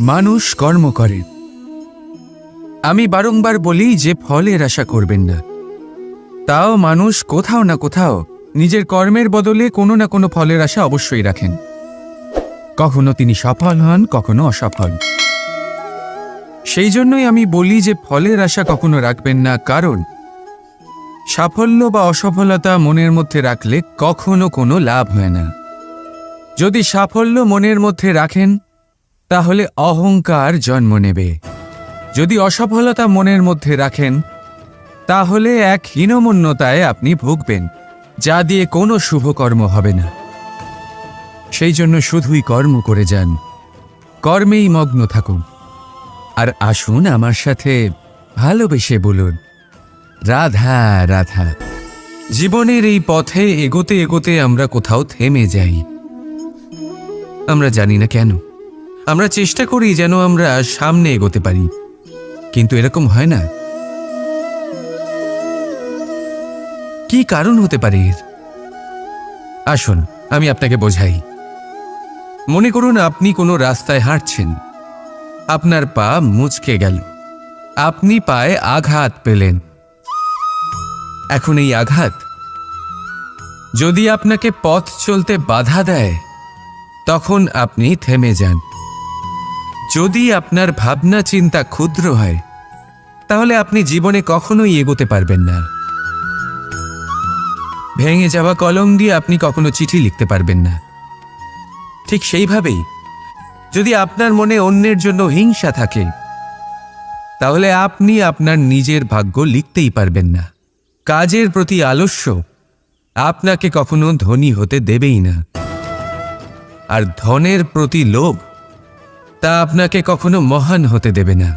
মানুষ কর্ম করে। আমি বারংবার বলি যে ফলের আশা করবেন না। তাও মানুষ কোথাও না কোথাও নিজের কর্মের বদলে কোনো না কোনো ফলের আশা অবশ্যই রাখেন। কখনো তিনি সফল হন, কখনো অসফল। সেই জন্যই আমি বলি যে ফলের আশা কখনো রাখবেন না, কারণ সাফল্য বা অসফলতা মনের মধ্যে রাখলে কখনো কোনো লাভ হয় না। যদি সাফল্য মনের মধ্যে রাখেন তাহলে অহংকার জন্ম নেবে। যদি অসফলতা মনের মধ্যে রাখেন তাহলে এক হীনমন্যতায় আপনি ভুগবেন, যা দিয়ে কোনো শুভকর্ম হবে না। সেই জন্য শুধুই কর্ম করে যান, কর্মেই মগ্ন থাকুন। আর আসুন আমার সাথে ভালোবেসে বলুন, রাধা রাধা। জীবনের এই পথে এগোতে এগোতে আমরা কোথাও থেমে যাই। আমরা জানি না কেন। আমরা চেষ্টা করি যেন আমরা সামনে এগোতে পারি, কিন্তু এরকম হয় না। কি কারণ হতে পারে এর? আসুন আমি আপনাকে বোঝাই। মনে করুন আপনি কোনো রাস্তায় হাঁটছেন, আপনার পা মুচকে গেল, আপনি পায়ে আঘাত পেলেন। এখন এই আঘাত যদি আপনাকে পথ চলতে বাধা দেয় তখন আপনি থেমে যান। যদি আপনার ভাবনা চিন্তা ক্ষুদ্র হয় তাহলে আপনি জীবনে কখনোই এগোতে পারবেন না। ভেঙে যাওয়া কলম দিয়ে আপনি কখনো চিঠি লিখতে পারবেন না। ঠিক সেইভাবেই যদি আপনার মনে অন্যের জন্য হিংসা থাকে তাহলে আপনি আপনার নিজের ভাগ্য লিখতেই পারবেন না। কাজের প্রতি আলস্য আপনাকে কখনো ধনী হতে দেবেই না, আর ধনের প্রতি লোভ তা আপনাকে কখনো মহান হতে দেবে না।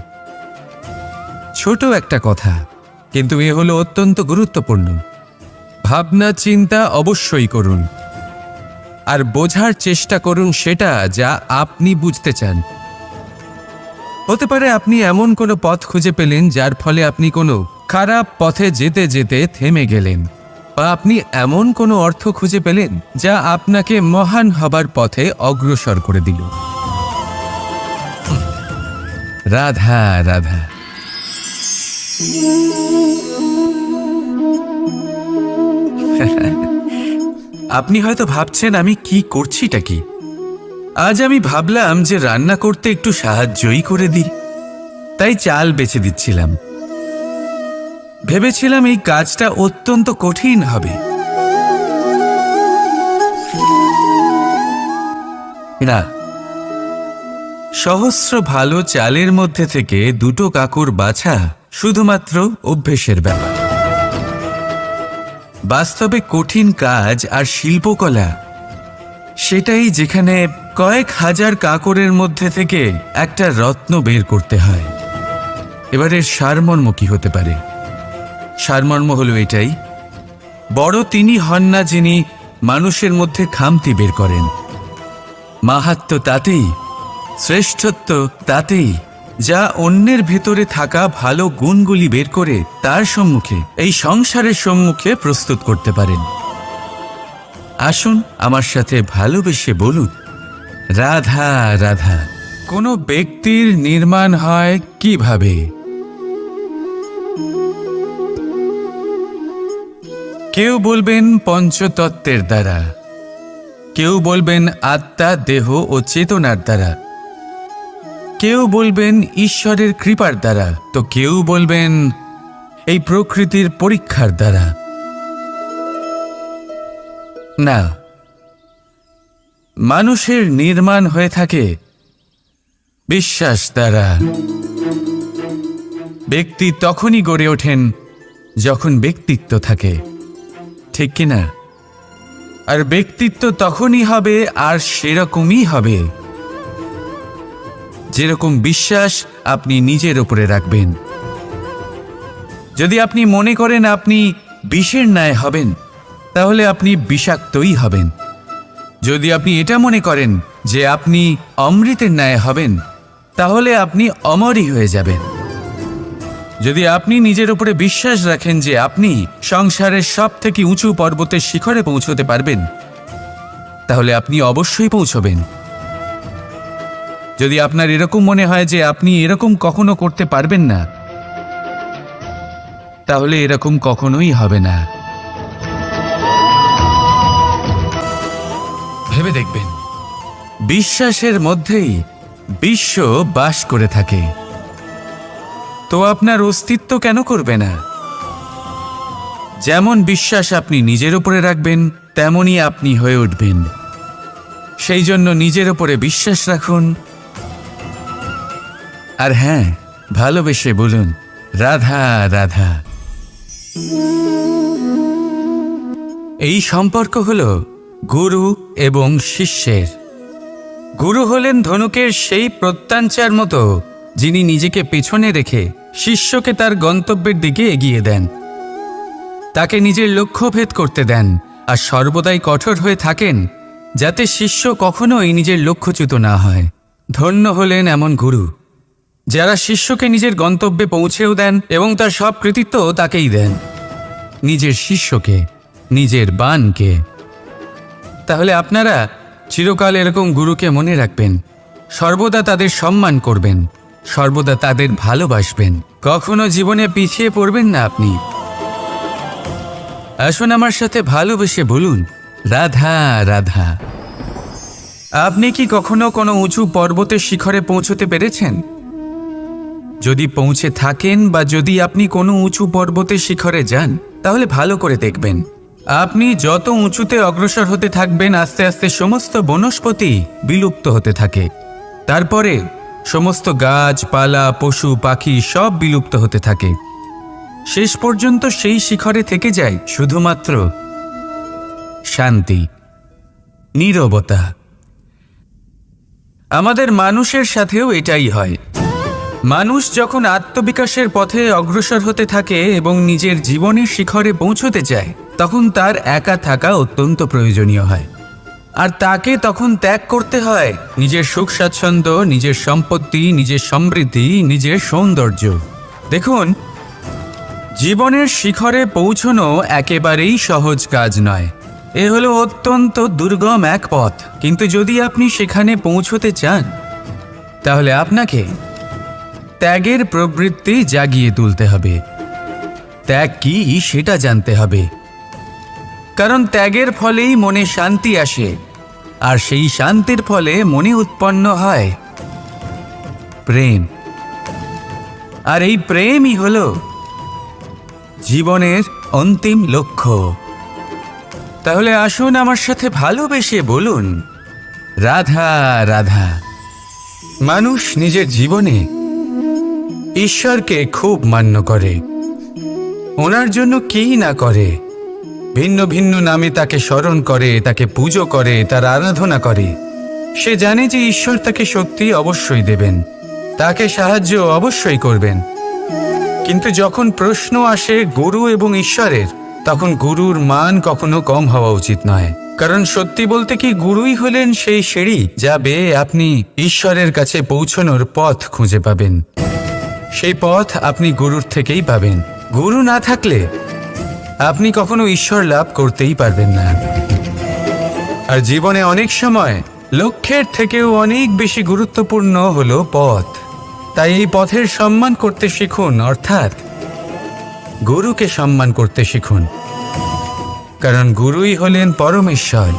ছোট একটা কথা, কিন্তু এ হলো অত্যন্ত গুরুত্বপূর্ণ। ভাবনা চিন্তা অবশ্যই করুন, আর বোঝার চেষ্টা করুন সেটা যা আপনি বুঝতে চান। হতে পারে আপনি এমন কোনো পথ খুঁজে পেলেন যার ফলে আপনি কোনো খারাপ পথে যেতে যেতে থেমে গেলেন, বা আপনি এমন কোনো অর্থ খুঁজে পেলেন যা আপনাকে মহান হবার পথে অগ্রসর করে দিল। রাধা রাধা। আপনি হয়তো ভাবছেন আমি কি করছিটা কি। আজ আমি ভাবলাম যে রান্না করতে একটু সাহায্যই করে দিই, তাই চাল বেছে দিচ্ছিলাম। ভেবেছিলাম এই কাজটা অত্যন্ত কঠিন হবে। না, সহস্র ভালো চালের মধ্যে থেকে দুটো কাকুর বাছা শুধুমাত্র অভ্যেসের ব্যাপার। বাস্তবে কঠিন কাজ আর শিল্পকলা সেটাই যেখানে কয়েক হাজার কাকরের মধ্যে থেকে একটা রত্ন বের করতে হয়। এবারের সারমর্ম কি হতে পারে? সারমর্ম হলো এটাই, বড় তিনি হন না যিনি মানুষের মধ্যে খামতি বের করেন। মাহাত্ম্য তাতেই, শ্রেষ্ঠত্ব তাতেই যা অন্যের ভেতরে থাকা ভালো গুণগুলি বের করে তার সম্মুখে, এই সংসারের সম্মুখে প্রস্তুত করতে পারেন। আসুন আমার সাথে ভালোবেসে বলুন, রাধা রাধা। কোনো ব্যক্তির নির্মাণ হয় কিভাবে? কেউ বলবেন পঞ্চতত্ত্বের দ্বারা, কেউ বলবেন আত্মা, দেহ ও চেতনার দ্বারা, কেউ বলবেন ঈশ্বরের কৃপার দ্বারা, তো কেউ বলবেন এই প্রকৃতির পরীক্ষার দ্বারা। না, মানুষের নির্মাণ হয়ে থাকে বিশ্বাস দ্বারা। ব্যক্তি তখনই গড়ে ওঠেন যখন ব্যক্তিত্ব থাকে, ঠিক কিনা? আর ব্যক্তিত্ব তখনই হবে আর সেরকমই হবে যেরকম বিশ্বাস আপনি নিজের উপরে রাখবেন। যদি আপনি মনে করেন আপনি বিষের ন্যায় হবেন তাহলে আপনি বিষাক্তই হবেন। যদি আপনি এটা মনে করেন যে আপনি অমৃতের ন্যায় হবেন তাহলে আপনি অমরই হয়ে যাবেন। যদি আপনি নিজের উপরে বিশ্বাস রাখেন যে আপনি সংসারের সব থেকে উঁচু পর্বতের শিখরে পৌঁছতে পারবেন তাহলে আপনি অবশ্যই পৌঁছবেন। যদি আপনার এরকম মনে হয় যে আপনি এরকম কখনো করতে পারবেন না, তাহলে এরকম কখনোই হবে না। ভেবে দেখবেন, বিশ্বাসের মধ্যেই বিশ্ব বাস করে থাকে। তো আপনার অস্তিত্ব কেন করবে না? যেমন বিশ্বাস আপনি নিজের উপরে রাখবেন, তেমনই আপনি হয়ে উঠবেন। সেই জন্য নিজের উপরে বিশ্বাস রাখুন। আর হ্যাঁ, ভালোবেসে বলুন, রাধা রাধা। এই সম্পর্ক হল গুরু এবং শিষ্যের। গুরু হলেন ধনুকের সেই প্রত্যঞ্চার মতো, যিনি নিজেকে পেছনে রেখে শিষ্যকে তার গন্তব্যের দিকে এগিয়ে দেন, তাকে নিজের লক্ষ্য ভেদ করতে দেন, আর সর্বদাই কঠোর হয়ে থাকেন যাতে শিষ্য কখনোই নিজের লক্ষ্যচ্যুত না হয়। ধন্য হলেন এমন গুরু যারা শিষ্যকে নিজের গন্তব্যে পৌঁছেও দেন এবং তার সব কৃতিত্ব তাকেই দেন, নিজের শিষ্যকে, নিজের বাণকে। তাহলে আপনারা চিরকাল এরকম গুরুকে মনে রাখবেন, সর্বদা তাদের সম্মান করবেন, সর্বদা তাদের ভালোবাসবেন, কখনো জীবনে পিছিয়ে পড়বেন না আপনি। আসুন আমার সাথে ভালোবেসে বলুন, রাধা রাধা। আপনি কি কখনো কোনো উঁচু পর্বতের শিখরে পৌঁছতে পেরেছেন? যদি পৌঁছে থাকেন বা যদি আপনি কোনো উঁচু পর্বতের শিখরে যান, তাহলে ভালো করে দেখবেন, আপনি যত উঁচুতে অগ্রসর হতে থাকবেন, আস্তে আস্তে সমস্ত বনস্পতি বিলুপ্ত হতে থাকে। তারপরে সমস্ত গাছপালা, পশু পাখি সব বিলুপ্ত হতে থাকে। শেষ পর্যন্ত সেই শিখরে থেকে যায় শুধুমাত্র শান্তি, নীরবতা। আমাদের মানুষের সাথেও এটাই হয়। মানুষ যখন আত্মবিকাশের পথে অগ্রসর হতে থাকে এবং নিজের জীবনের শিখরে পৌঁছতে চায়, তখন তার একা থাকা অত্যন্ত প্রয়োজনীয় হয়। আর তাকে তখন ত্যাগ করতে হয় নিজের সুখ স্বাচ্ছন্দ্য, নিজের সম্পত্তি, নিজের সমৃদ্ধি, নিজের সৌন্দর্য। দেখুন, জীবনের শিখরে পৌঁছনো একেবারেই সহজ কাজ নয়। এ হলো অত্যন্ত দুর্গম এক পথ। কিন্তু যদি আপনি সেখানে পৌঁছতে চান, তাহলে আপনাকে ত্যাগের প্রবৃত্তি জাগিয়ে তুলতে হবে। ত্যাগ কি সেটা জানতে হবে, কারণ ত্যাগের ফলেই মনে শান্তি আসে, আর সেই শান্তির ফলে মনে উৎপন্ন হয় প্রেম। আর এই প্রেমই হল জীবনের অন্তিম লক্ষ্য। তাহলে আসুন আমার সাথে ভালোবেসে বলুন, রাধা রাধা। মানুষ নিজের জীবনে ঈশ্বরকে খুব মান্য করে, ওনার জন্য কি না করে। ভিন্ন ভিন্ন নামে তাকে স্মরণ করে, তাকে পুজো করে, তার আরাধনা করে। সে জানে যে ঈশ্বর তাকে শক্তি অবশ্যই দেবেন, তাকে সাহায্য অবশ্যই করবেন। কিন্তু যখন প্রশ্ন আসে গুরু এবং ঈশ্বরের, তখন গুরুর মান কখনো কম হওয়া উচিত নয়। কারণ সত্যি বলতে কি, গুরুই হলেন সেই সিঁড়ি যা বেয়ে আপনি ঈশ্বরের কাছে পৌঁছানোর পথ খুঁজে পাবেন। সেই পথ আপনি গুরুর থেকেই পাবেন। গুরু না থাকলে আপনি কখনো ঈশ্বর লাভ করতেই পারবেন না। আর জীবনে অনেক সময় লক্ষ্যের থেকেও অনেক বেশি গুরুত্বপূর্ণ হলো পথ। তাই এই পথের সম্মান করতে শিখুন, অর্থাৎ গুরুকে সম্মান করতে শিখুন, কারণ গুরুই হলেন পরমেশ্বর।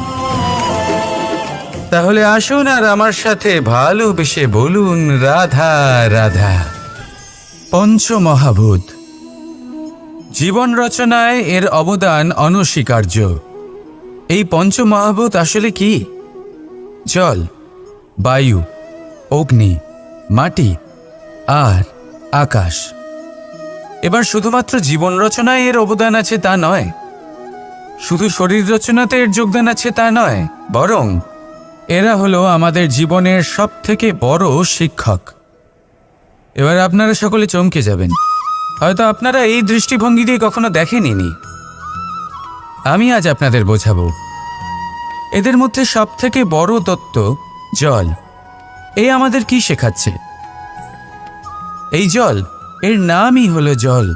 তাহলে আসুন আর আমার সাথে ভালোবেসে বলুন, রাধা রাধা। পঞ্চমহাভূত। জীবন রচনায় এর অবদান অনস্বীকার্য। এই পঞ্চমহাভূত আসলে কি? জল, বায়ু, অগ্নি, মাটি আর আকাশ। এবার শুধুমাত্র জীবন রচনায় এর অবদান আছে তা নয়, শুধু শরীর রচনাতে এর যোগদান আছে তা নয়, বরং এরা হলো আমাদের জীবনের সবথেকে বড় শিক্ষক। এবার আপনারা সকলে চমকে যাবেন, হয়তো আপনারা এই দৃষ্টিভঙ্গি দিয়ে কখনো দেখেননি। আমি আজ আপনাদের বোঝাবো। এদের মধ্যে সবথেকে বড় তত্ত্ব জল। এ আমাদের কি শেখাচ্ছে? এই জল, এর নামই হলো জল,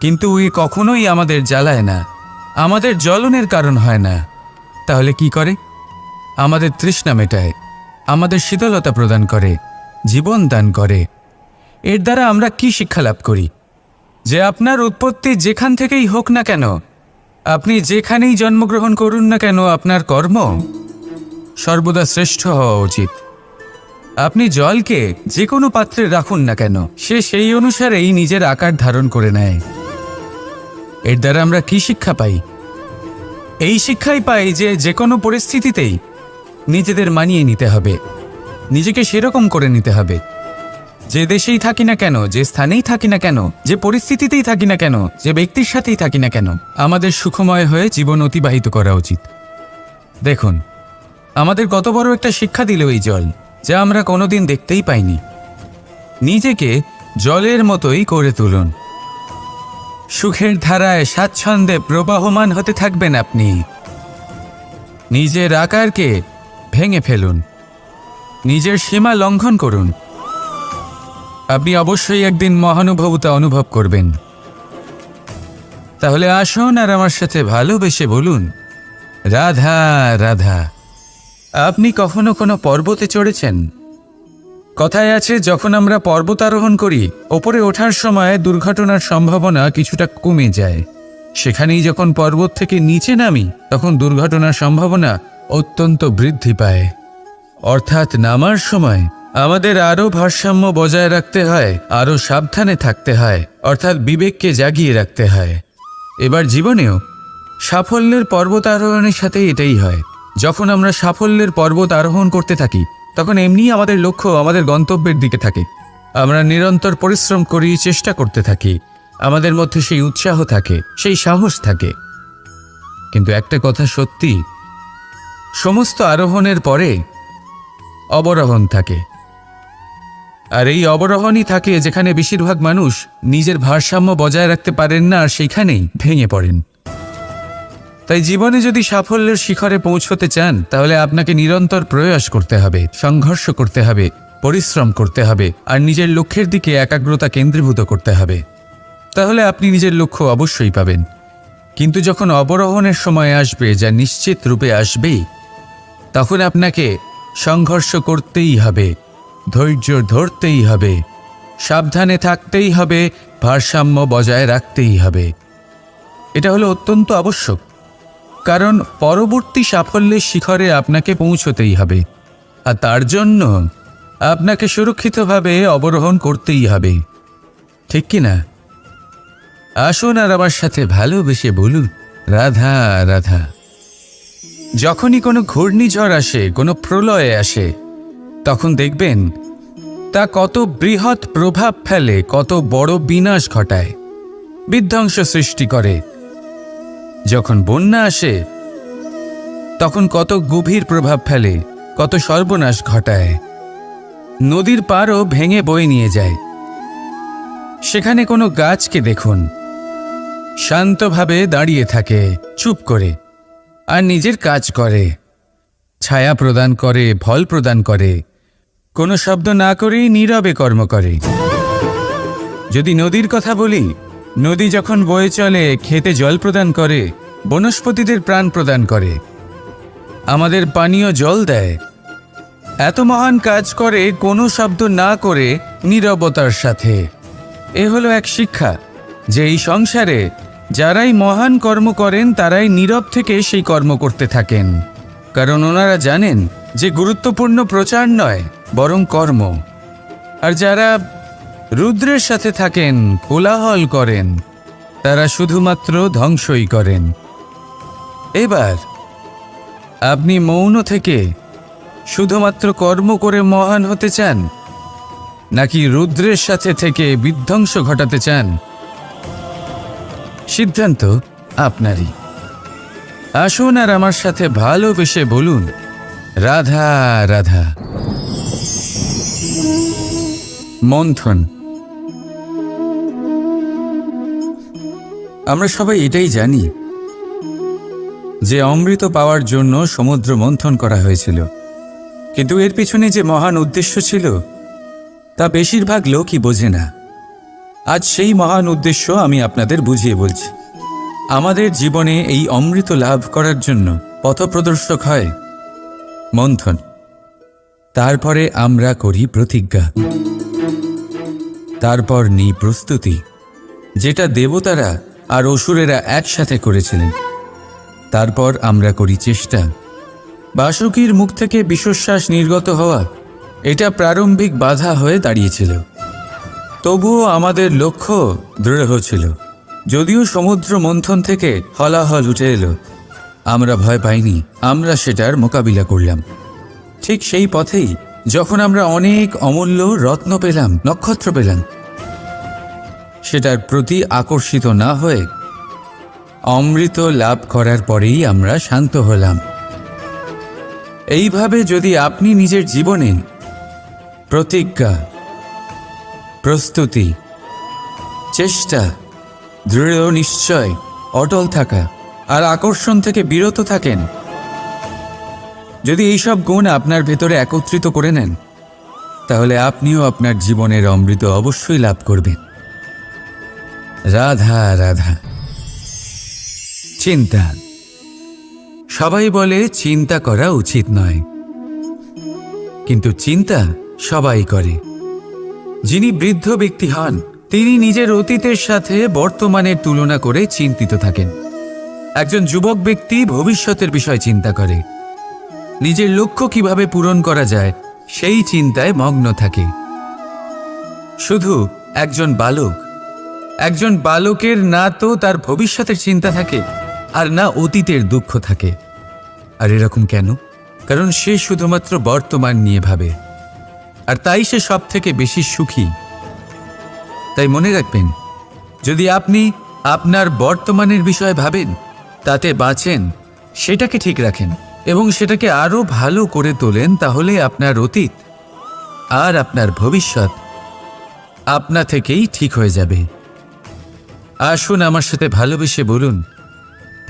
কিন্তু এ কখনোই আমাদের জ্বালায় না, আমাদের জ্বলনের কারণ হয় না। তাহলে কি করে? আমাদের তৃষ্ণা মেটায়, আমাদের শীতলতা প্রদান করে, জীবন দান করে। এর দ্বারা আমরা কি শিক্ষা লাভ করি? যে আপনার উৎপত্তি যেখান থেকেই হোক না কেন, আপনি যেখানেই জন্মগ্রহণ করুন না কেন, আপনার কর্ম সর্বদা শ্রেষ্ঠ হওয়া উচিত। আপনি জলকে যে কোনো পাত্রে রাখুন না কেন, সে সেই অনুসারেই নিজের আকার ধারণ করে নেয়। এর দ্বারা আমরা কি শিক্ষা পাই? এই শিক্ষাই পাই যে যে কোনো পরিস্থিতিতেই নিজেদের মানিয়ে নিতে হবে, নিজেকে সেরকম করে নিতে হবে। যে দেশেই থাকি না কেন, যে স্থানেই থাকি না কেন, যে পরিস্থিতিতেই থাকি না কেন, যে ব্যক্তির সাথেই থাকি না কেন, আমাদের সুখময় হয়ে জীবন অতিবাহিত করা উচিত। দেখুন, আমাদের কত বড় একটা শিক্ষা দিল এই জল, যা আমরা কোনোদিন দেখতেই পাইনি। নিজেকে জলের মতোই করে তুলুন। সুখের ধারায় স্বাচ্ছন্দ্যে প্রবাহমান হতে থাকবেন আপনি। নিজের আকারকে ভেঙে ফেলুন, নিজের সীমা লঙ্ঘন করুন। আপনি অবশ্যই একদিন মহানুভবতা অনুভব করবেন। তাহলে আসুন আর আমার সাথে ভালোবেসে বলুন, রাধা রাধা। আপনি কখনো কোনো পর্বতে চড়েছেন? কথায় আছে, যখন আমরা পর্বতারোহণ করি, ওপরে ওঠার সময় দুর্ঘটনার সম্ভাবনা কিছুটা কমে যায়। সেখানেই যখন পর্বত থেকে নিচে নামি, তখন দুর্ঘটনার সম্ভাবনা অত্যন্ত বৃদ্ধি পায়। অর্থাৎ নামার সময় আমাদের আরও ভারসাম্য বজায় রাখতে হয়, আরও সাবধানে থাকতে হয়, অর্থাৎ বিবেককে জাগিয়ে রাখতে হয়। এবার জীবনেও সাফল্যের পর্বত আরোহণের সাথে এটাই হয়। যখন আমরা সাফল্যের পর্বত আরোহণ করতে থাকি, তখন এমনিই আমাদের লক্ষ্য আমাদের গন্তব্যের দিকে থাকে। আমরা নিরন্তর পরিশ্রম করি, চেষ্টা করতে থাকি, আমাদের মধ্যে সেই উৎসাহ থাকে, সেই সাহস থাকে। কিন্তু একটা কথা সত্যি, সমস্ত আরোহণের পরে অবরোহণ থাকে। আর এই অবরোহণই থাকে যেখানে বেশিরভাগ মানুষ নিজের ভারসাম্য বজায় রাখতে পারেন না, আর সেইখানেই ভেঙে পড়েন। তাই জীবনে যদি সাফল্যের শিখরে পৌঁছতে চান, তাহলে আপনাকে নিরন্তর প্রয়াস করতে হবে, সংঘর্ষ করতে হবে, পরিশ্রম করতে হবে, আর নিজের লক্ষ্যের দিকে একাগ্রতা কেন্দ্রীভূত করতে হবে। তাহলে আপনি নিজের লক্ষ্য অবশ্যই পাবেন। কিন্তু যখন অবরোহণের সময় আসবে, যা নিশ্চিত রূপে আসবেই, তখন আপনাকে সংঘর্ষ করতেই হবে, ধৈর্য ধরতেই হবে, সাবধানে থাকতেই হবে, ভারসাম্য বজায় রাখতেই হবে। এটা হলো অত্যন্ত আবশ্যক, কারণ পরবর্তী সাফল্যের শিখরে আপনাকে পৌঁছতেই হবে, আর তার জন্য আপনাকে সুরক্ষিতভাবে অবরোহণ করতেই হবে। ঠিক কি না? আসুন আর আমার সাথে ভালোবেসে বলুন, রাধা রাধা। যখনই কোনো ঘূর্ণিঝড় আসে, কোনো প্রলয় আসে, তখন দেখবেন তা কত বৃহৎ প্রভাব ফেলে, কত বড় বিনাশ ঘটায়, বিধ্বংস সৃষ্টি করে। যখন বন্যা আসে, তখন কত গভীর প্রভাব ফেলে, কত সর্বনাশ ঘটায়। নদীর পাড়ও ভেঙে বয়ে নিয়ে যায়। সেখানে কোনো গাছকে দেখুন, শান্তভাবে দাঁড়িয়ে থাকে, চুপ করে, আর নিজের কাজ করে, ছায়া প্রদান করে, ফল প্রদান করে, কোনো শব্দ না করেই নীরবে কর্ম করে। যদি নদীর কথা বলি, নদী যখন বয়ে চলে, খেতে জল প্রদান করে, বনস্পতিদের প্রাণ প্রদান করে, আমাদের পানীয় জল দেয়। এত মহান কাজ করে কোনো শব্দ না করে, নীরবতার সাথে। এ হলো এক শিক্ষা, যে এই সংসারে যারাই মহান কর্ম করেন, তারাই নীরব থেকে সেই কর্ম করতে থাকেন। কারণ ওনারা জানেন যে গুরুত্বপূর্ণ প্রচার নয়, বরং কর্ম। আর যারা রুদ্রের সাথে থাকেন, কোলাহল করেন, তারা শুধুমাত্র ধ্বংসই করেন। এবার আপনি মৌন থেকে শুধুমাত্র কর্ম করে মহান হতে চান, নাকি রুদ্রের সাথে থেকে বিধ্বংস ঘটাতে চান? সিদ্ধান্ত আপনারই। আসুন আর আমার সাথে ভালোবেসে বলুন, রাধা রাধা। মন্থন। আমরা সবাই এটাই জানি যে অমৃত পাওয়ার জন্য সমুদ্র মন্থন করা হয়েছিল, কিন্তু এর পিছনে যে মহান উদ্দেশ্য ছিল, তা বেশিরভাগ লোকই বোঝে না। আজ সেই মহান উদ্দেশ্য আমি আপনাদের বুঝিয়ে বলছি। আমাদের জীবনে এই অমৃত লাভ করার জন্য পথপ্রদর্শক হয় মন্থন। তারপরে আমরা করি প্রতিজ্ঞা, তারপর নিই প্রস্তুতি, যেটা দেবতারা আর অসুরেরা একসাথে করেছিলেন। তারপর আমরা করি চেষ্টা। বাসুকীর মুখ থেকে বিশ্বশ্বাস নির্গত হওয়া এটা প্রারম্ভিক বাধা হয়ে দাঁড়িয়েছিল। তবুও আমাদের লক্ষ্য দৃঢ় ছিল। যদিও সমুদ্র মন্থন থেকে হলাহল উঠে এলো, আমরা ভয় পাইনি, আমরা সেটার মোকাবিলা করলাম। ঠিক সেই পথেই যখন আমরা অনেক অমূল্য রত্ন পেলাম, নক্ষত্র পেলাম, সেটার প্রতি আকর্ষিত না হয়ে অমৃত লাভ করার পরেই আমরা শান্ত হলাম। এইভাবে যদি আপনি নিজের জীবনে প্রতিজ্ঞা, প্রস্তুতি, চেষ্টা, দৃঢ় নিশ্চয়, অটল থাকা আর আকর্ষণ থেকে বিরত থাকেন, যদি এইসব গুণ আপনার ভেতরে একত্রিত করে নেন, তাহলে আপনিও আপনার জীবনের অমৃত অবশ্যই লাভ করবেন। রাধা রাধা। চিন্তা। সবাই বলে চিন্তা করা উচিত নয়, কিন্তু চিন্তা সবাই করে। যিনি বৃদ্ধ ব্যক্তি হন, তিনি নিজের অতীতের সাথে বর্তমানের তুলনা করে চিন্তিত থাকেন। একজন যুবক ব্যক্তি ভবিষ্যতের বিষয় চিন্তা করে, নিজের লক্ষ্য কিভাবে পূরণ করা যায় সেই চিন্তায় মগ্ন থাকে। শুধু একজন বালকের না তো তার ভবিষ্যতের চিন্তা থাকে আর না অতীতের দুঃখ থাকে। আর এরকম কেন? কারণ সে শুধুমাত্র বর্তমান নিয়ে ভাবে, আর তাই সে সব থেকে বেশি সুখী। তাই মনে রাখবেন, যদি আপনি আপনার বর্তমানের বিষয়ে ভাবেন, তাতে বাঁচেন, সেটাকে ঠিক রাখেন এবং সেটাকে আরো ভালো করে তোলেন, তাহলে আপনার অতীত আর আপনার ভবিষ্যৎ আপনা থেকেই ঠিক হয়ে যাবে। আসুন আমার সাথে ভালোবেসে বলুন,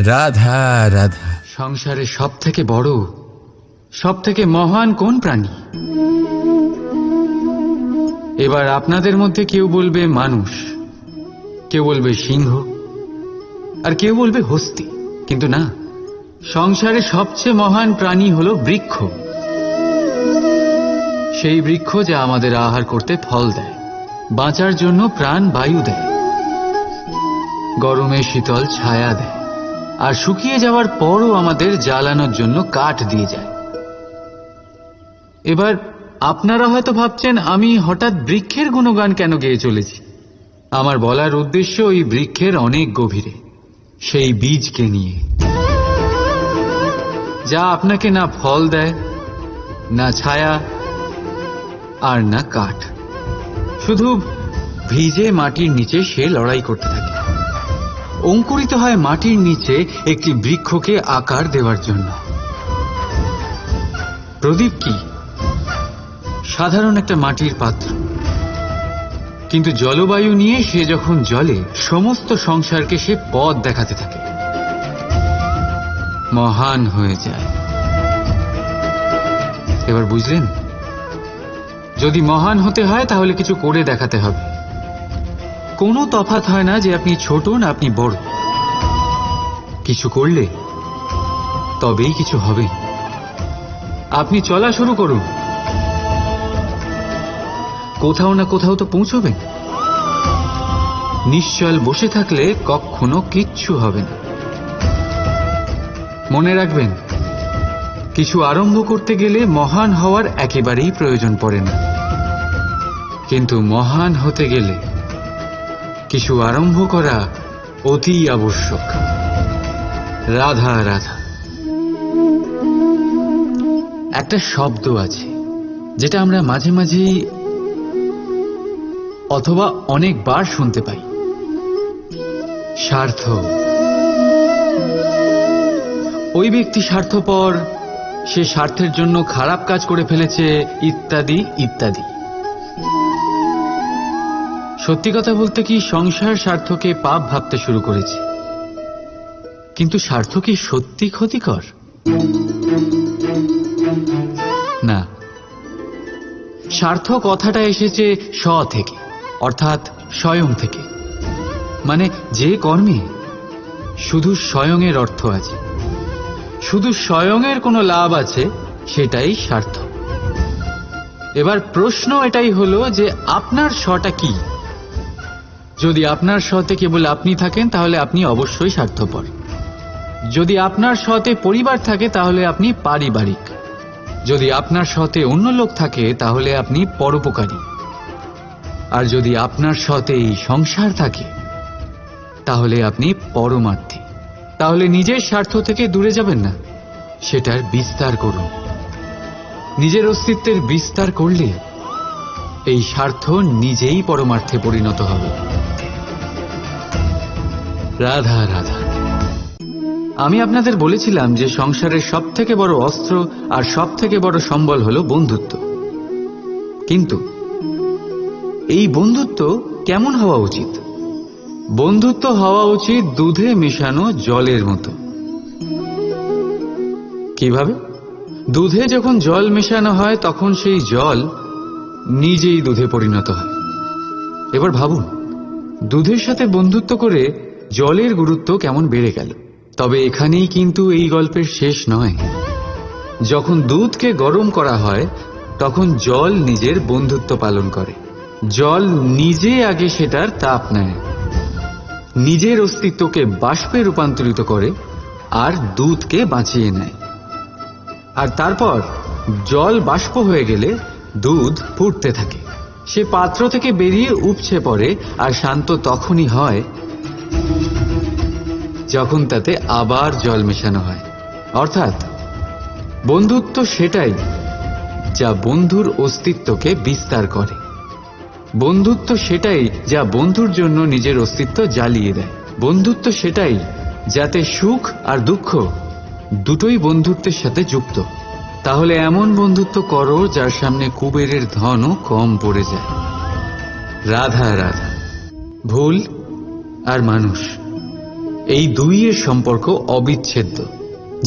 রাধা রাধা। সংসারে সব থেকে বড়, সব থেকে মহান কোন প্রাণী? এবার আপনাদের মধ্যে কেউ বলবে মানুষ, কেউ বলবে সিংহ, আর কেউ বলবে হস্তি। কিন্তু না, সংসারে সবচেয়ে মহান প্রাণী হলো বৃক্ষ। সেই বৃক্ষ যা আমাদের আহার করতে ফল দেয়, বাঁচার জন্য প্রাণ বায়ু দেয়, গরমে শীতল ছায়া দেয়, আর শুকিয়ে যাওয়ার পরও আমাদের জ্বালানোর জন্য কাঠ দিয়ে যায়। এবার আপনারা হয়তো ভাবছেন, আমি হঠাৎ বৃক্ষের গুণগান কেন গেয়ে চলেছি? আমার বলার উদ্দেশ্য ওই বৃক্ষের অনেক গভীরে, সেই বীজকে নিয়ে, যা আপনাকে না ফল দেয়, না ছায়া, আর না কাঠ। শুধু ভিজে মাটির নিচে সে লড়াই করতে থাকে, অঙ্কুরিত হয় মাটির নিচে একটি বৃক্ষকে আকার দেওয়ার জন্য। প্রদীপ কি? সাধারণ একটা মাটির পাত্র, কিন্তু জলবায়ু নিয়ে সে যখন জ্বলে, সমস্ত সংসারকে সে পথ দেখাতে থাকে, মহান হয়ে যায়। এবার বুঝলেন? যদি মহান হতে হয় তাহলে কিছু করে দেখাতে হবে। কোনো তফাৎ হয় না যে আপনি ছোট না আপনি বড়। কিছু করলে তবেই কিছু হবে। আপনি চলা শুরু করুন, কোথাও না কোথাও তো পৌঁছবেন। নিশ্চল বসে থাকলে কখনো কিচ্ছু হবে না। মনে রাখবেন, কিছু আরম্ভ করতে গেলে মহান হওয়ার একেবারেই প্রয়োজন পড়ে না, কিন্তু মহান হতে গেলে কিছু আরম্ভ করা অতি আবশ্যক। রাধা রাধা। একটা শব্দ আছে যেটা আমরা মাঝে মাঝেই অথবা অনেকবার শুনতে পাই, স্বার্থ। ওই ব্যক্তি স্বার্থপর, সে স্বার্থের জন্য খারাপ কাজ করে ফেলেছে, ইত্যাদি ইত্যাদি। সত্যি কথা বলতে কি, সংসার স্বার্থকে পাপ ভাবতে শুরু করেছে। কিন্তু স্বার্থ কি সত্যি ক্ষতিকর? না। স্বার্থ কথাটা এসেছে স্ব থেকে, অর্থাৎ স্বয়ং থেকে। মানে যে কর্মে শুধু স্বয়ংয়ের অর্থ আছে, শুধু স্বয়ংয়ের কোনো লাভ আছে, সেটাই স্বার্থ। এবার প্রশ্ন এটাই হলো যে আপনার স্বটা কি। যদি আপনার স্বতে কেবল আপনি থাকেন তাহলে আপনি অবশ্যই স্বার্থপর। যদি আপনার স্বতে পরিবার থাকে তাহলে আপনি পারিবারিক। যদি আপনার স্বতে অন্য লোক থাকে তাহলে আপনি পরোপকারী। আর যদি আপনার স্বতে এই সংসার থাকে তাহলে আপনি পরমার্থী। তাহলে নিজের স্বার্থ থেকে দূরে যাবেন না, সেটার বিস্তার করুন। নিজের অস্তিত্বের বিস্তার করলে এই স্বার্থ নিজেই পরমার্থে পরিণত হবে। রাধা রাধা। আমি আপনাদের বলেছিলাম যে সংসারের সব থেকে বড় অস্ত্র আর সব থেকে বড় সম্বল হলো বন্ধুত্ব। কিন্তু এই বন্ধুত্ব কেমন হওয়া উচিত? বন্ধুত্ব হওয়া উচিত দুধে মেশানো জলের মতো। কিভাবে? দুধে যখন জল মেশানো হয় তখন সেই জল নিজেই দুধে পরিণত হয়। এবার ভাবুন, দুধের সাথে বন্ধুত্ব করে জলের গুরুত্ব কেমন বেড়ে গেল। তবে এখানেই কিন্তু এই গল্পের শেষ নয়। যখন দুধকে গরম করা হয় তখন জল নিজের বন্ধুত্ব পালন করে। জল নিজে আগে সেটার তাপ নেয়, নিজের অস্তিত্বকে বাষ্পে রূপান্তরিত করে আর দুধকে বাঁচিয়ে নেয়। আর তারপর জল বাষ্প হয়ে গেলে দুধ ফুটতে থাকে, সে পাত্র থেকে বেরিয়ে উপচে পড়ে। আর শান্ত তখনই হয় যখন তাতে আবার জল মেশানো হয়। অর্থাৎ বন্ধুত্ব সেটাই যা বন্ধুর অস্তিত্বকে বিস্তার করে। বন্ধুত্ব সেটাই যা বন্ধুর জন্য নিজের অস্তিত্ব জ্বালিয়ে দেয়। বন্ধুত্ব সেটাই যাতে সুখ আর দুঃখ দুটোই বন্ধুত্বের সাথে যুক্ত। তাহলে এমন বন্ধুত্ব করো যার সামনে কুবেরের ধনও কম পড়ে যায়। রাধা রাধা। ভুল আর মানুষ, এই দুইয়ের সম্পর্ক অবিচ্ছেদ্য।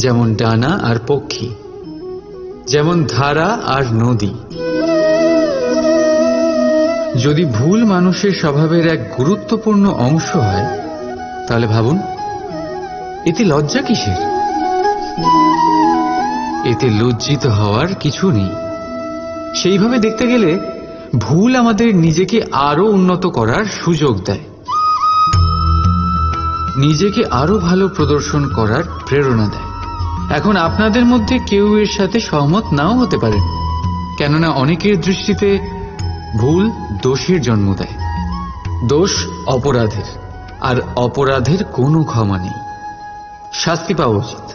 যেমন ডানা আর পক্ষী, যেমন ধারা আর নদী। যদি ভুল মানুষের স্বভাবের এক গুরুত্বপূর্ণ অংশ হয় তাহলে ভাবুন, এতে লজ্জা কিসের? এতে লজ্জিত হওয়ার কিছু নেই। সেইভাবে দেখতে গেলে ভুল আমাদের নিজেকে আরো উন্নত করার সুযোগ দেয়, নিজেকে আরো ভালো প্রদর্শন করার প্রেরণা দেয়। এখন আপনাদের মধ্যে কেউ এর সাথে সহমত নাও হতে পারেন, কেননা অনেকের দৃষ্টিতে ভুল দোষের জন্ম দেয়। দোষ অপরাধের, আর অপরাধের কোনো ক্ষমা নেই, শাস্তি পাওয়া উচিত।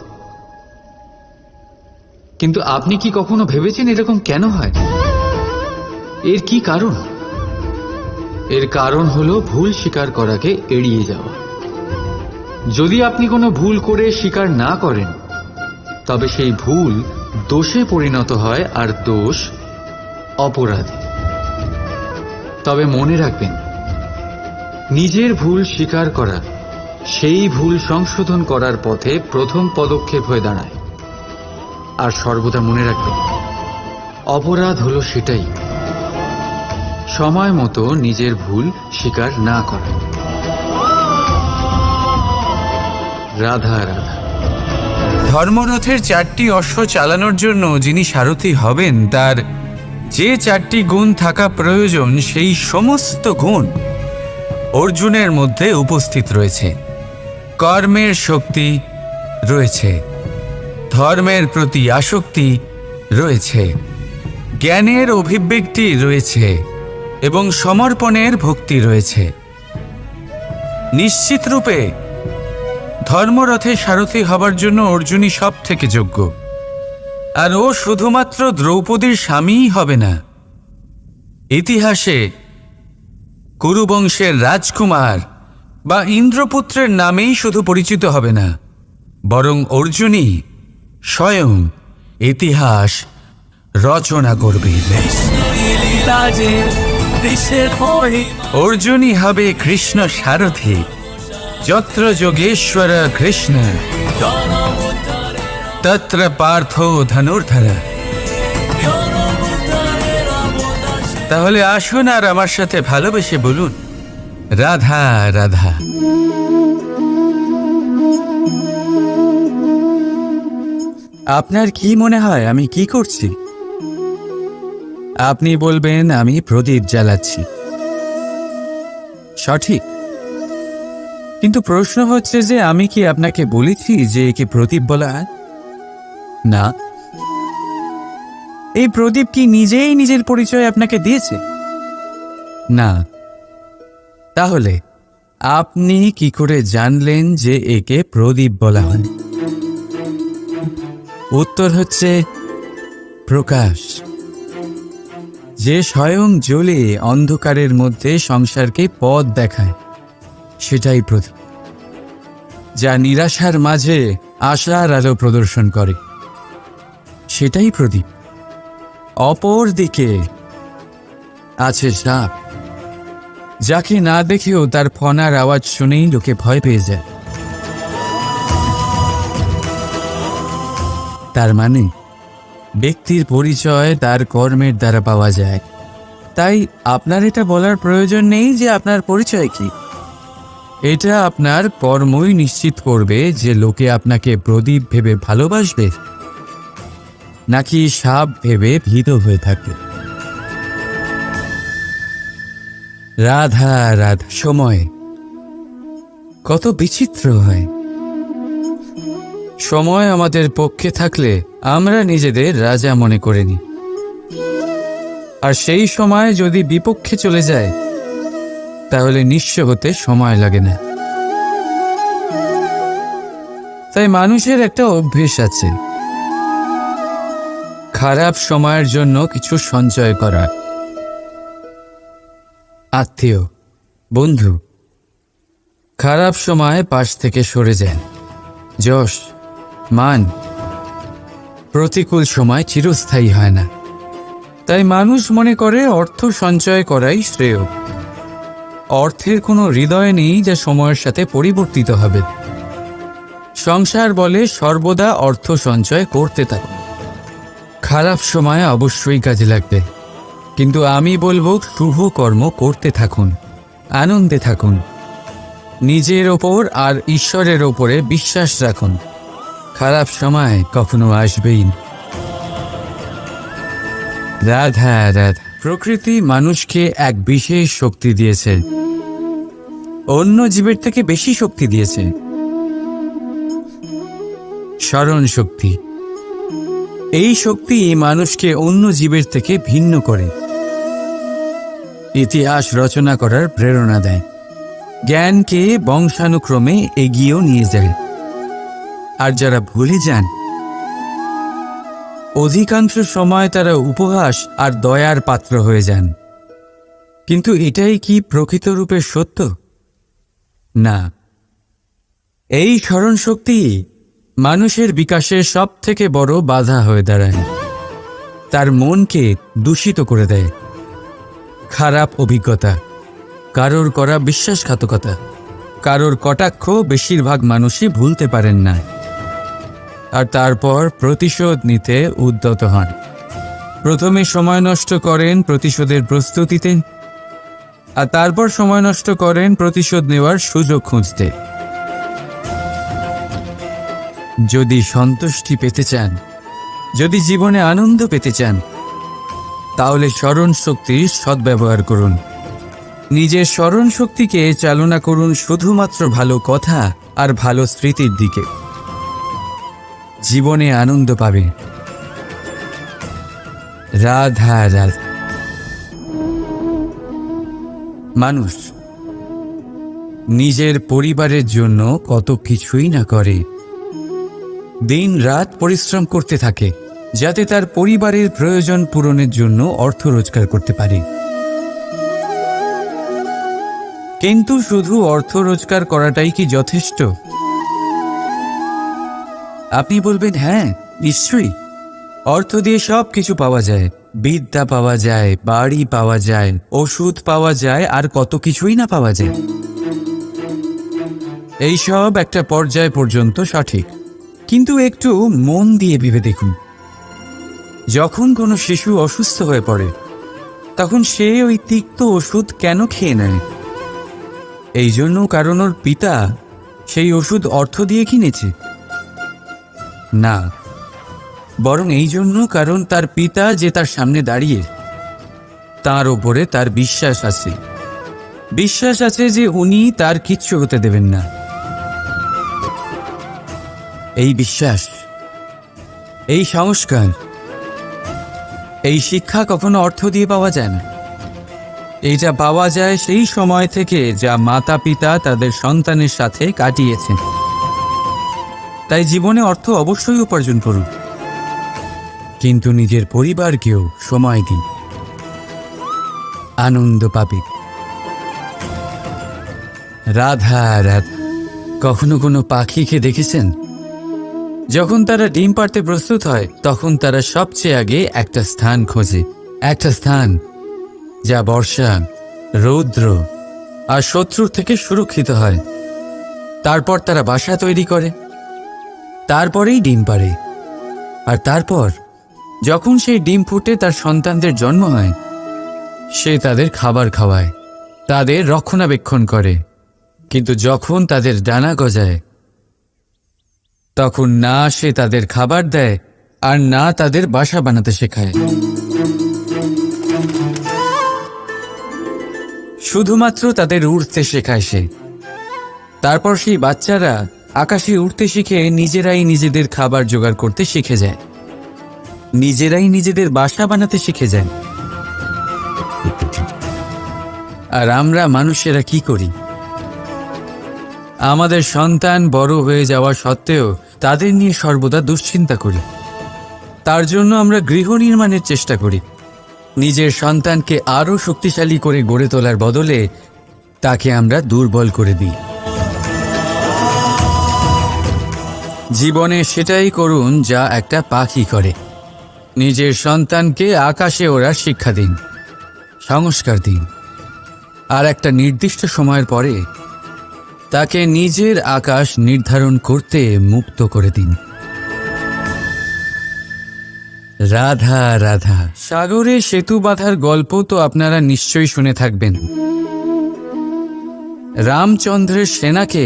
কিন্তু আপনি কি কখনো ভেবেছেন এরকম কেন হয়? এর কি কারণ? এর কারণ হলো ভুল স্বীকার করাকে এড়িয়ে যাওয়া। যদি আপনি কোনো ভুল করে স্বীকার না করেন তবে সেই ভুল দোষে পরিণত হয়, আর দোষ অপরাধে। তবে মনে রাখবেন, নিজের ভুল স্বীকার করা সেই ভুল সংশোধন করার পথে প্রথম পদক্ষেপ হয়ে দাঁড়ায়। আর সর্বদা মনে রাখবেন, অপরাধ হলো সেটাই সময় মতো নিজের ভুল স্বীকার না করা। রাধা রাধা। ধর্মরথের 4টি অশ্ব চালানোর জন্য যিনি সারথি হবেন তার যে 4টি গুণ থাকা প্রয়োজন সেই সমস্ত গুণ অর্জুনের মধ্যে উপস্থিত রয়েছে। কর্মের শক্তি রয়েছে, ধর্মের প্রতি আসক্তি রয়েছে, জ্ঞানের অভিব্যক্তি রয়েছে এবং সমর্পণের ভক্তি রয়েছে। নিশ্চিত রূপে ধর্মরথে সারথি হবার জন্য অর্জুনই সব থেকে যোগ্য। আর ও শুধুমাত্র দ্রৌপদীর স্বামীই হবে না, ইতিহাসে কুরুবংশের রাজকুমার বা ইন্দ্রপুত্রের নামেই শুধু পরিচিত হবে না, বরং অর্জুনই স্বয়ং ইতিহাস রচনা করবে। অর্জুনই হবে কৃষ্ণ সারথি। যত্র যোগেশ্বর কৃষ্ণ তত্র পার্থ ধনুর্ধর। তাহলে আসুন আর আমার সাথে ভালোবেসে বলুন, রাধা রাধা। আপনার কি মনে হয় আমি কি করছি? আপনি বলবেন আমি প্রদীপ জ্বালাচ্ছি, সঠিক। কিন্তু প্রশ্ন হচ্ছে যে আমি কি আপনাকে বলেছি যে একে প্রদীপ বলা হয়? না। এই প্রদীপ কি নিজেই নিজের পরিচয় আপনাকে দিয়েছে? না। তাহলে আপনি কি করে জানলেন যে একে প্রদীপ বলা হয়? উত্তর হচ্ছে প্রকাশ। যে স্বয়ং জ্বলে অন্ধকারের মধ্যে সংসারকে পথ দেখায়, সেটাই প্রদীপ। যা নিরাশার মাঝে আশার আলো প্রদর্শন করে, সেটাই প্রদীপ। অপর দিকে আছে সাপ, যাকে না দেখেও তার ফনার আওয়াজ শুনেই লোকে ভয় পেয়ে যায়। তার মানে ব্যক্তির পরিচয় তার কর্মের দ্বারা পাওয়া যায়। তাই আপনার এটা বলার প্রয়োজন নেই যে আপনার পরিচয় কি। এটা আপনার কর্মই নিশ্চিত করবে যে লোকে আপনাকে প্রদীপ ভেবে ভালোবাসবে নাকি সাপ ভেবে ভীত হয়ে থাকে। রাধা রাধা। সময় কত বিচিত্র হয়। সময় আমাদের পক্ষে থাকলে আমরা নিজেদের রাজা মনে করে নিই, আর সেই সময় যদি বিপক্ষে চলে যায় তাহলে নিঃস্ব হতে সময় লাগে না। তাই মানুষের একটা অভ্যেস আছে, খারাপ সময়ের জন্য কিছু সঞ্চয় করা। আত্মীয়, বন্ধু খারাপ সময় পাশ থেকে সরে যায়। যশ, মান প্রতিকূল সময় চিরস্থায়ী হয় না। তাই মানুষ মনে করে অর্থ সঞ্চয় করাই শ্রেয়। অর্থের কোনো হৃদয় নেই যা সময়ের সাথে পরিবর্তিত হবে। সংসার বলে সর্বদা অর্থ সঞ্চয় করতে থাকুন। খারাপ সময় অবশ্যই কাজে লাগবে, কিন্তু আমি বলবো শুভ কর্ম করতে থাকুন, আনন্দে থাকুন, নিজের ওপর আর ঈশ্বরের ওপরে বিশ্বাস রাখুন। খারাপ সময় কখনো আসবেই না। রাধা রাধা। প্রকৃতি মানুষকে এক বিশেষ শক্তি দিয়েছে, অন্য জীবের থেকে বেশি শক্তি দিয়েছে। স্মরণ শক্তি। এই শক্তি মানুষকে অন্য জীবের থেকে ভিন্ন করে, ইতিহাস রচনা করার প্রেরণা দেয়, জ্ঞানকে বংশানুক্রমে এগিয়েও নিয়ে যায়। আর যারা ভুলে যান, অধিকাংশ সময় তারা উপহাস আর দয়ার পাত্র হয়ে যান। কিন্তু এটাই কি প্রকৃত রূপে সত্য? না। এই স্মরণ শক্তি মানুষের বিকাশের সব থেকে বড় বাধা হয়ে দাঁড়ায়। তার মনকে দূষিত করে দেয়। খারাপ অভিজ্ঞতা, কারোর করা বিশ্বাসঘাতকতা, কারোর কটাক্ষ বেশিরভাগ মানুষই ভুলতে পারেন না। আর তারপর প্রতিশোধ নিতে উদ্যত হন। প্রথমে সময় নষ্ট করেন প্রতিশোধের প্রস্তুতিতে, আর তারপর সময় নষ্ট করেন প্রতিশোধ নেওয়ার সুযোগ খুঁজতে। যদি সন্তুষ্টি পেতে চান, যদি জীবনে আনন্দ পেতে চান, তাহলে স্মরণ শক্তির সদ্ব্যবহার করুন। নিজের স্মরণ শক্তিকে চালনা করুন শুধুমাত্র ভালো কথা আর ভালো স্মৃতির দিকে। জীবনে আনন্দ পাবে। রাধা রাধা। মানুষ নিজের পরিবারের জন্য কত কিছুই না করে, দিন রাত পরিশ্রম করতে থাকে যাতে তার পরিবারের প্রয়োজন পূরণের জন্য অর্থ রোজগার করতে পারে। কিন্তু শুধু অর্থ রোজগার করাটাই কি যথেষ্ট? আপনি বলবেন হ্যাঁ, নিশ্চয়ই। অর্থ দিয়ে সব কিছু পাওয়া যায়, বিদ্যা পাওয়া যায়, বাড়ি পাওয়া যায়, ওষুধ পাওয়া যায়, আর কত কিছুই না পাওয়া যায়। এই সব একটা পর্যায় পর্যন্ত সঠিক, কিন্তু একটু মন দিয়ে ভেবে দেখুন, যখন কোনো শিশু অসুস্থ হয়ে পড়ে তখন সে ওই তিক্ত ওষুধ কেন খেয়ে নেয়? এই জন্য কারণ ওর পিতা সেই ওষুধ অর্থ দিয়ে কিনেছে? না, বরং এই জন্য কারণ তার পিতা যে তার সামনে দাঁড়িয়ে তার ওপরে তার বিশ্বাস আছে। বিশ্বাস আছে যে উনি তার কিচ্ছু হতে দেবেন না। এই বিশ্বাস, এই সংস্কার, এই শিক্ষা কখনো অর্থ দিয়ে পাওয়া যায় না। এইটা পাওয়া যায় সেই সময় থেকে যা মাতা পিতা তাদের সন্তানের সাথে কাটিয়েছেন। তাই জীবনে অর্থ অবশ্যই উপার্জন করুন, কিন্তু নিজের পরিবারকেও সময় দিন, আনন্দ পাবে। রাধা রাধা। কখনো কোনো পাখিকে দেখেছেন? যখন তারা ডিম পাড়তে প্রস্তুত হয় তখন তারা সবচেয়ে আগে একটা স্থান খোঁজে, একটা স্থান যা বর্ষা, রৌদ্র আর শত্রুর থেকে সুরক্ষিত হয়। তারপর তারা বাসা তৈরি করে, তারপরেই ডিম পাড়ে। আর তারপর যখন সেই ডিম ফুটে তার সন্তানদের জন্ম হয়, সে তাদের খাবার খাওয়ায়, তাদের রক্ষণাবেক্ষণ করে। কিন্তু যখন তাদের ডানা গজায়, তখন না সে তাদের খাবার দেয় আর না তাদের বাসা বানাতে শেখায়। শুধুমাত্র তাদের উড়তে শেখায় সে। তারপর সেই বাচ্চারা আকাশে উড়তে শিখে নিজেরাই নিজেদের খাবার জোগাড় করতে শিখে যায়, নিজেরাই নিজেদের বাসা বানাতে শিখে যায়। আর আমরা মানুষেরা কি করি? আমাদের সন্তান বড় হয়ে যাওয়া সত্ত্বেও তাদের নিয়ে সর্বদা দুশ্চিন্তা করি। তার জন্য আমরা গৃহ নির্মাণের চেষ্টা করি। নিজের সন্তানকে আরও শক্তিশালী করে গড়ে তোলার বদলে তাকে আমরা দুর্বল করে দিই। জীবনে সেটাই করুন যা একটা পাখি করে। নিজের সন্তানকে আকাশে ওড়ার শিক্ষা দিন, সংস্কার দিন, আর একটা নির্দিষ্ট সময়ের পরে তাকে নিজের আকাশ নির্ধারণ করতে মুক্ত করে দিন। রাধা রাধা। সাগরে সেতু বাঁধার গল্প তো আপনারা নিশ্চয়ই শুনে থাকবেন। রামচন্দ্রের সেনাকে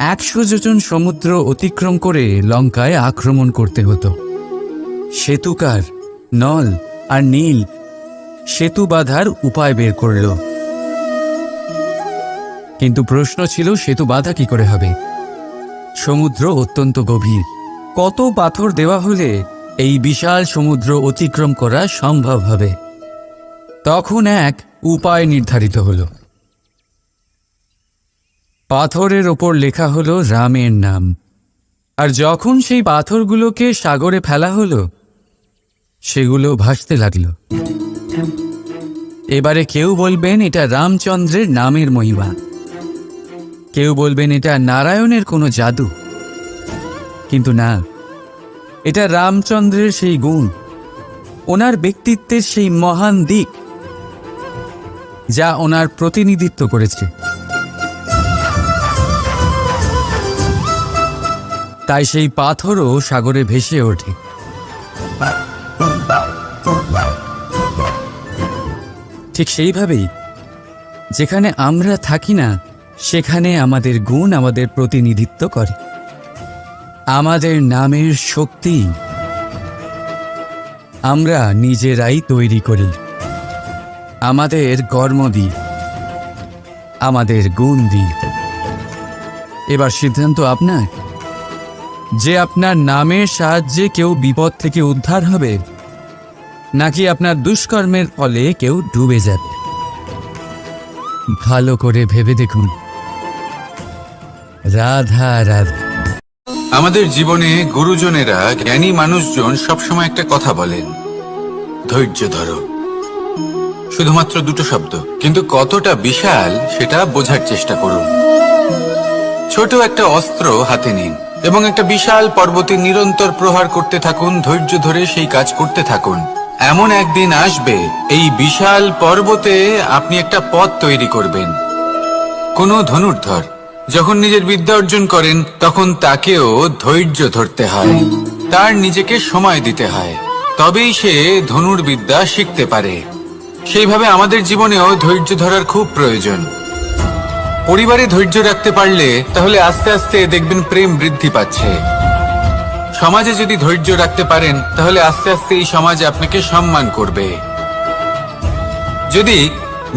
100 যোজন সমুদ্র অতিক্রম করে লঙ্কায় আক্রমণ করতে হতো। সেতুকার নল আর নীল সেতু বাঁধার উপায় বের করল, কিন্তু প্রশ্ন ছিল সেতু বাঁধা কি করে হবে? সমুদ্র অত্যন্ত গভীর। কত পাথর দেওয়া হলে এই বিশাল সমুদ্র অতিক্রম করা সম্ভব হবে? তখন এক উপায় নির্ধারিত হলো। পাথরের ওপর লেখা হলো রামের নাম। আর যখন সেই পাথরগুলোকে সাগরে ফেলা হলো, সেগুলো ভাসতে লাগলো। এবারে কেউ বলবেন এটা রামচন্দ্রের নামের মহিমা, কেউ বলবেন এটা নারায়ণের কোনো জাদু। কিন্তু না, এটা রামচন্দ্রের সেই গুণ, ওনার ব্যক্তিত্বের সেই মহান দিক যা ওনার প্রতিনিধিত্ব করেছে। তাই সেই পাথরও সাগরে ভেসে ওঠে। ঠিক সেইভাবেই যেখানে আমরা থাকি না, সেখানে আমাদের গুণ আমাদের প্রতিনিধিত্ব করে। আমাদের নামের শক্তি আমরা নিজেরাই তৈরি করি, আমাদের কর্ম দিয়ে, আমাদের গুণ দিয়ে। এবার সিদ্ধান্ত আপনার যে আপনার নামের সাহায্যে কেউ বিপদ থেকে উদ্ধার হবে, নাকি আপনার দুষ্কর্মের ফলে কেউ ডুবে যাবে। ভালো করে ভেবে দেখুন। রাধা রাধা। আমাদের জীবনে গুরুজনেরা, জ্ঞানী মানুষজন সবসময় একটা কথা বলেন, ধৈর্য ধরো। শুধুমাত্র দুটো শব্দ, কিন্তু কতটা বিশাল সেটা বোঝার চেষ্টা করুন। ছোট একটা অস্ত্র হাতে নিন এবং একটা বিশাল পর্বতে নিরন্তর প্রহার করতে থাকুন। ধৈর্য ধরে সেই কাজ করতে থাকুন। এমন একদিন আসবে, এই বিশাল পর্বতে আপনি একটা পথ তৈরি করবেন। কোনো ধনুর্ধর যখন নিজের বিদ্যা অর্জন করেন, তখন তাকেও ধৈর্য ধরতে হয়, তার নিজেকে সময় দিতে হয়, তবেই সে ধনুর্বিদ্যা শিখতে পারে। সেইভাবে আমাদের জীবনেও ধৈর্য ধরার খুব প্রয়োজন। পরিবারে ধৈর্য রাখতে পারলে তাহলে আস্তে আস্তে দেখবেন প্রেম বৃদ্ধি পাচ্ছে। সমাজে যদি ধৈর্য রাখতে পারেন, তাহলে আস্তে আস্তে এই সমাজ আপনাকে সম্মান করবে। যদি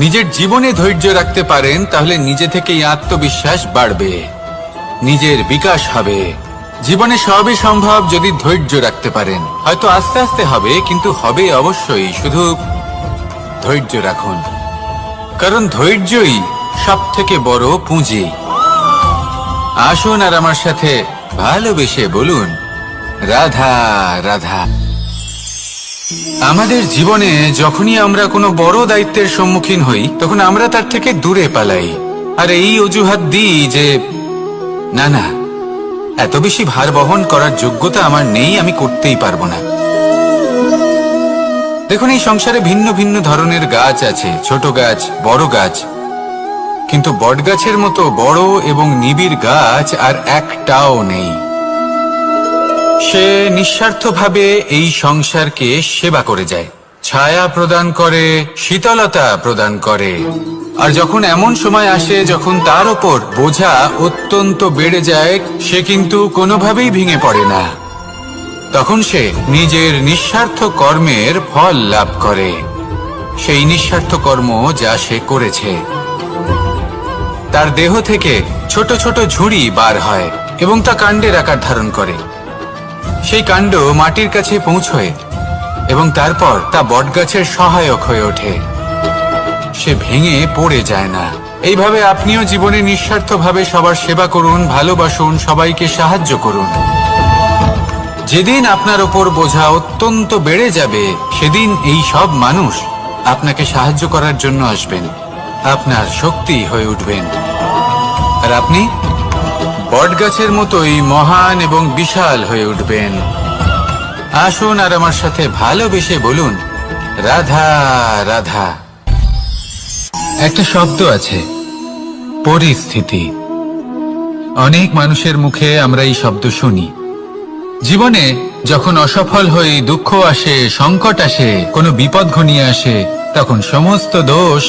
নিজের জীবনে ধৈর্য রাখতে পারেন তাহলে নিজে থেকেই আত্মবিশ্বাস বাড়বে, নিজের বিকাশ হবে। জীবনে সবই সম্ভব যদি ধৈর্য রাখতে পারেন। হয়তো আস্তে আস্তে হবে, কিন্তু হবে অবশ্যই। শুধু ধৈর্য রাখুন, কারণ ধৈর্যই সব থেকে বড় পুঁজি। আসুন আর আমার সাথে ভালোবেসে বলুন, রাধা রাধা। আমাদের জীবনে যখনই আমরা কোনো বড় দায়িত্বের সম্মুখীন হই, তখন আমরা তার থেকে দূরে পালাই, আর এই অজুহাত দিই যে না না, এত বেশি ভার বহন করার যোগ্যতা আমার নেই, আমি করতেই পারবো না। দেখুন, এই সংসারে ভিন্ন ভিন্ন ধরনের গাছ আছে, ছোট গাছ, বড় গাছ, কিন্তু বটগাছের মতো বড় এবং নিবিড় গাছ আর একটাও নেই। সে নিঃস্বার্থভাবে এই সংসারকে সেবা করে যায়, ছায়া প্রদান করে, শীতলতা প্রদান করে। আর যখন এমন সময় আসে যখন তার ওপর বোঝা অত্যন্ত বেড়ে যায়, সে কিন্তু কোনোভাবেই ভেঙে পড়ে না। তখন সে নিজের নিঃস্বার্থ কর্মের ফল লাভ করে, সেই নিঃস্বার্থ কর্ম যা সে করেছে। তার দেহ থেকে ছোট ছোট ঝুড়ি বার হয় এবং তা কাণ্ডের আকার ধারণ করে। সেই কাণ্ড মাটির কাছে পৌঁছয় এবং তারপর তা বটগাছের সহায়ক হয়ে ওঠে। সে ভেঙে পড়ে যায় না। এইভাবে আপনিও জীবনে নিঃস্বার্থভাবে সবার সেবা করুন, ভালোবাসুন, সবাইকে সাহায্য করুন। যেদিন আপনার ওপর বোঝা অত্যন্ত বেড়ে যাবে, সেদিন এই সব মানুষ আপনাকে সাহায্য করার জন্য আসবেন, আপনার শক্তি হয়ে উঠবেন, আর আপনি বটগাছের মতোই মহান এবং বিশাল হয়ে উঠবেন। আসুন আর আমার সাথে ভালোবেসে বলুন, রাধা রাধা। একটা শব্দ আছে, পরিস্থিতি। অনেক মানুষের মুখে আমরা এই শব্দ শুনি। জীবনে যখন অসফল হয়ে দুঃখ আসে, সংকট আসে, কোনো বিপদ ঘনিয়ে আসে, তখন সমস্ত দোষ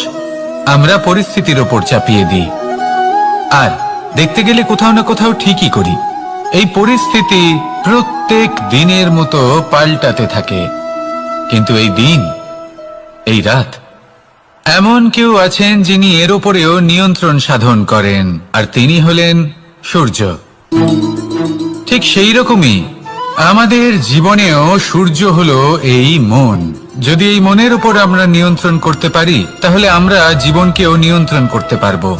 আমরা পরিস্থিতির ওপর চাপিয়ে দিই, আর দেখতে গেলে কোথাও না কোথাও ঠিকই করি। এই পরিস্থিতি প্রত্যেক দিনের মতো পাল্টাতে থাকে, কিন্তু এই দিন, এই রাত, এমন কেউ আছেন যিনি এর ওপরেও নিয়ন্ত্রণ সাধন করেন, আর তিনি হলেন সূর্য। ঠিক সেই রকমই আমাদের জীবনেও সূর্য হলো এই মন। যদি এই মনের উপর আমরা নিয়ন্ত্রণ করতে পারি, তাহলে আমরা জীবনকেও নিয়ন্ত্রণ করতে পারবো।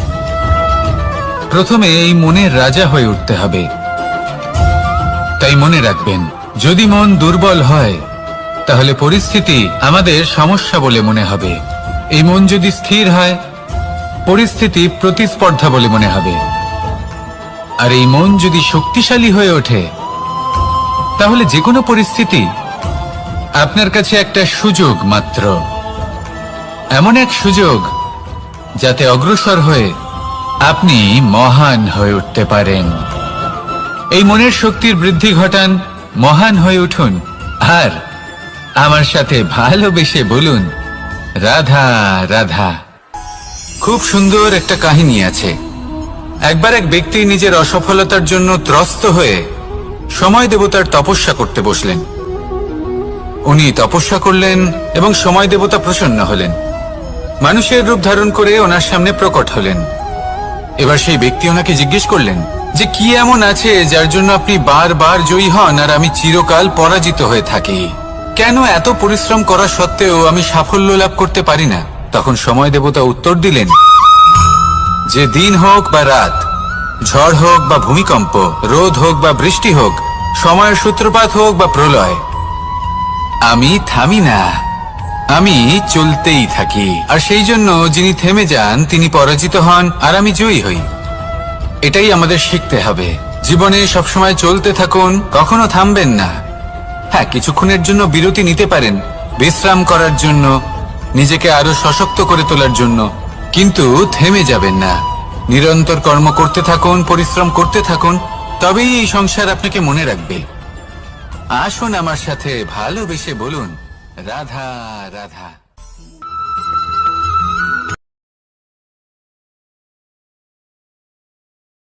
প্রথমে এই মনের রাজা হয়ে উঠতে হবে। তাই মনে রাখবেন, যদি মন দুর্বল হয়, তাহলে পরিস্থিতি আমাদের সমস্যা বলে মনে হবে। এই মন যদি স্থির হয়, পরিস্থিতি প্রতিস্পর্ধা বলে মনে হবে। আর এই মন যদি শক্তিশালী হয়ে ওঠে, তাহলে যে কোনো পরিস্থিতি আপনার কাছে একটা সুযোগ মাত্র, এমন এক সুযোগ যাতে অগ্রসর হয়ে আপনি মহান হয়ে উঠতে পারেন। এই মনের শক্তির বৃদ্ধি ঘটান, মহান হয়ে উঠুন, আর আমার সাথে ভালোবেসে বলুন, রাধা রাধা। খুব সুন্দর একটা কাহিনী আছে। একবার এক ব্যক্তি নিজের অসফলতার জন্য ত্রস্ত হয়ে সময় দেবতার তপস্যা করতে বসলেন। উনি তপস্যা করলেন এবং সময় দেবতা প্রসন্ন হলেন, মানুষের রূপ ধারণ করে ওনার সামনে প্রকট হলেন। এবার সেই ব্যক্তি ওনাকে জিজ্ঞেস করলেন যে কি এমন আছে যার জন্য আপনি বারবার জয়ী হন আর আমি চিরকাল পরাজিত হয়ে থাকি? কেন এত পরিশ্রম করা সত্ত্বেও আমি সাফল্য লাভ করতে পারি না? তখন সময় দেবতা উত্তর দিলেন যে দিন হোক বা রাত, ঝড় হোক বা ভূমিকম্প, রোদ হোক বা বৃষ্টি হোক, সময়ের সূত্রপাত হোক বা প্রলয়, আমি থামি না, আমি চলতেই থাকি। আর সেই জন্য যিনি থেমে যান তিনি পরাজিত হন আর আমি জয়ী হই। এটাই আমাদের শিখতে হবে। জীবনে সবসময় চলতে থাকুন, কখনো থামবেন না। হ্যাঁ, কিছুক্ষণের জন্য বিরতি নিতে পারেন, বিশ্রাম করার জন্য, নিজেকে আরো সশক্ত করে তোলার জন্য, কিন্তু থেমে যাবেন না। নিরন্তর কর্ম করতে থাকুন, পরিশ্রম করতে থাকুন, তবেই এই সংসার আপনাকে মনে রাখবে। আসুন আমার সাথে ভালোবেসে বলুন, রাধা রাধা।